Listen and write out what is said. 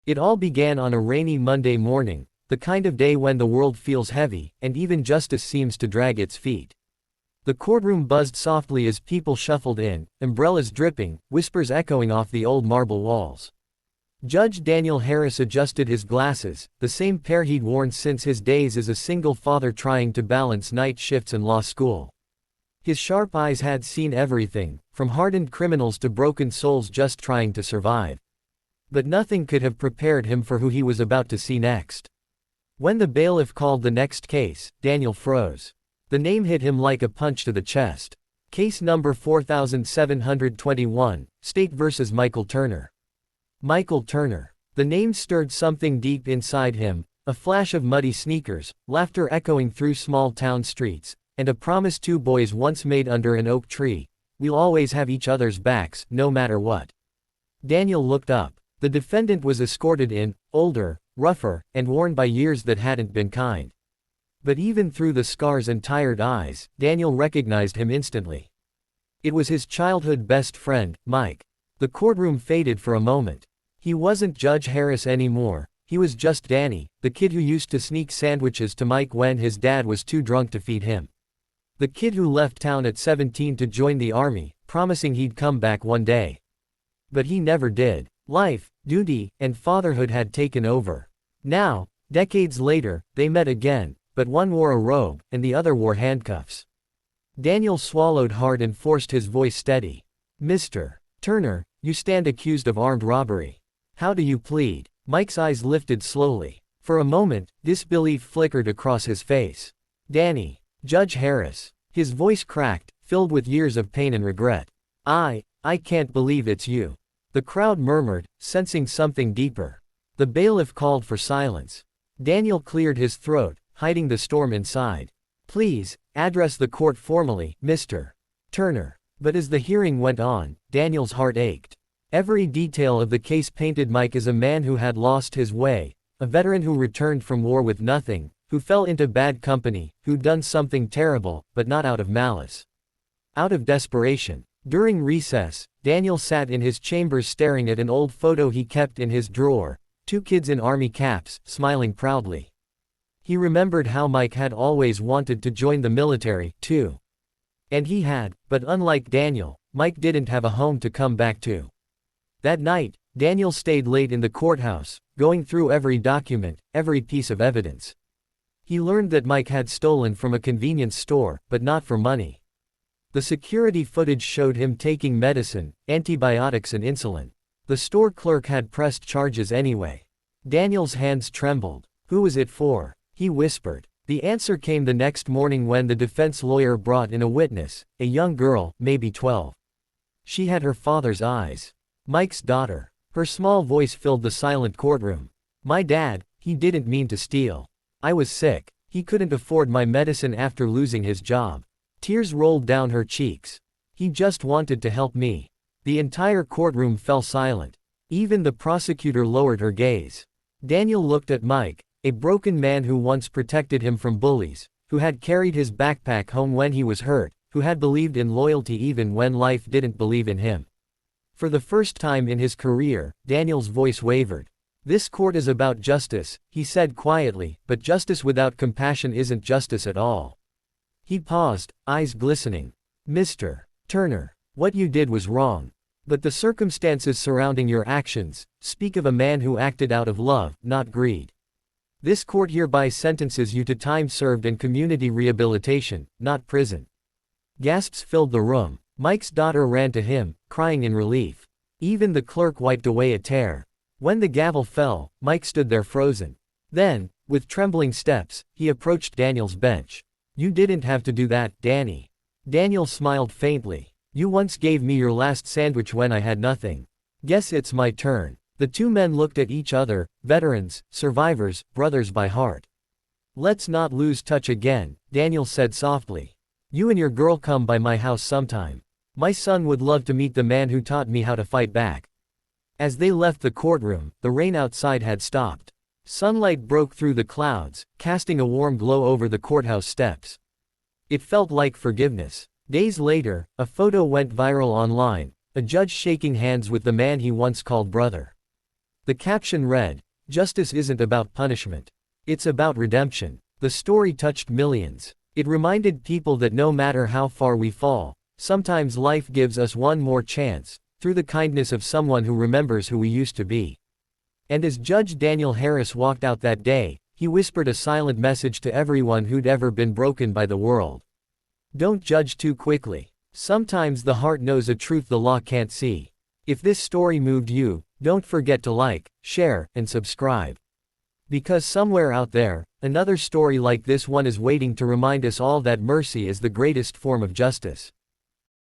It all began on a rainy Monday morning, the kind of day when the world feels heavy, and even justice seems to drag its feet. The courtroom buzzed softly as people shuffled in, umbrellas dripping, whispers echoing off the old marble walls. Judge Daniel Harris adjusted his glasses, the same pair he'd worn since his days as a single father trying to balance night shifts and law school. His sharp eyes had seen everything, from hardened criminals to broken souls just trying to survive. But nothing could have prepared him for who he was about to see next. When the bailiff called the next case, Daniel froze. The name hit him like a punch to the chest. Case number 4721, State vs. Michael Turner. Michael Turner. The name stirred something deep inside him, a flash of muddy sneakers, laughter echoing through small town streets, and a promise two boys once made under an oak tree: we'll always have each other's backs, no matter what. Daniel looked up. The defendant was escorted in, older, rougher, and worn by years that hadn't been kind. But even through the scars and tired eyes, Daniel recognized him instantly. It was his childhood best friend, Mike. The courtroom faded for a moment. He wasn't Judge Harris anymore, he was just Danny, the kid who used to sneak sandwiches to Mike when his dad was too drunk to feed him. The kid who left town at 17 to join the army, promising he'd come back one day. But he never did. Life, duty, and fatherhood had taken over. Now, decades later, they met again, but one wore a robe, and the other wore handcuffs. Daniel swallowed hard and forced his voice steady. "Mr. Turner, you stand accused of armed robbery. How do you plead?" Mike's eyes lifted slowly. For a moment, disbelief flickered across his face. "Danny, Judge Harris." His voice cracked, filled with years of pain and regret. I can't believe it's you." The crowd murmured, sensing something deeper. The bailiff called for silence. Daniel cleared his throat, hiding the storm inside. "Please, address the court formally, Mr. Turner." But as the hearing went on, Daniel's heart ached. Every detail of the case painted Mike as a man who had lost his way, a veteran who returned from war with nothing, who fell into bad company, who'd done something terrible, but not out of malice. Out of desperation. During recess, Daniel sat in his chambers staring at an old photo he kept in his drawer, two kids in army caps, smiling proudly. He remembered how Mike had always wanted to join the military, too. And he had, but unlike Daniel, Mike didn't have a home to come back to. That night, Daniel stayed late in the courthouse, going through every document, every piece of evidence. He learned that Mike had stolen from a convenience store, but not for money. The security footage showed him taking medicine, antibiotics and insulin. The store clerk had pressed charges anyway. Daniel's hands trembled. Who was it for? He whispered. The answer came the next morning when the defense lawyer brought in a witness, a young girl, maybe 12. She had her father's eyes. Mike's daughter. Her small voice filled the silent courtroom. "My dad, he didn't mean to steal. I was sick. He couldn't afford my medicine after losing his job." Tears rolled down her cheeks. "He just wanted to help me." The entire courtroom fell silent. Even the prosecutor lowered her gaze. Daniel looked at Mike, a broken man who once protected him from bullies, who had carried his backpack home when he was hurt, who had believed in loyalty even when life didn't believe in him. For the first time in his career, Daniel's voice wavered. "This court is about justice," he said quietly, "but justice without compassion isn't justice at all." He paused, eyes glistening. "Mr. Turner, what you did was wrong. But the circumstances surrounding your actions speak of a man who acted out of love, not greed. This court hereby sentences you to time served and community rehabilitation, not prison." Gasps filled the room. Mike's daughter ran to him, crying in relief. Even the clerk wiped away a tear. When the gavel fell, Mike stood there frozen. Then, with trembling steps, he approached Daniel's bench. "You didn't have to do that, Danny." Daniel smiled faintly. "You once gave me your last sandwich when I had nothing. Guess it's my turn." The two men looked at each other, veterans, survivors, brothers by heart. "Let's not lose touch again," Daniel said softly. "You and your girl come by my house sometime. My son would love to meet the man who taught me how to fight back." As they left the courtroom, the rain outside had stopped. Sunlight broke through the clouds, casting a warm glow over the courthouse steps. It felt like forgiveness. Days later, a photo went viral online, a judge shaking hands with the man he once called brother. The caption read, "Justice isn't about punishment. It's about redemption." The story touched millions. It reminded people that no matter how far we fall, sometimes life gives us one more chance, through the kindness of someone who remembers who we used to be. And as Judge Daniel Harris walked out that day, he whispered a silent message to everyone who'd ever been broken by the world. Don't judge too quickly. Sometimes the heart knows a truth the law can't see. If this story moved you, don't forget to like, share, and subscribe. Because somewhere out there, another story like this one is waiting to remind us all that mercy is the greatest form of justice.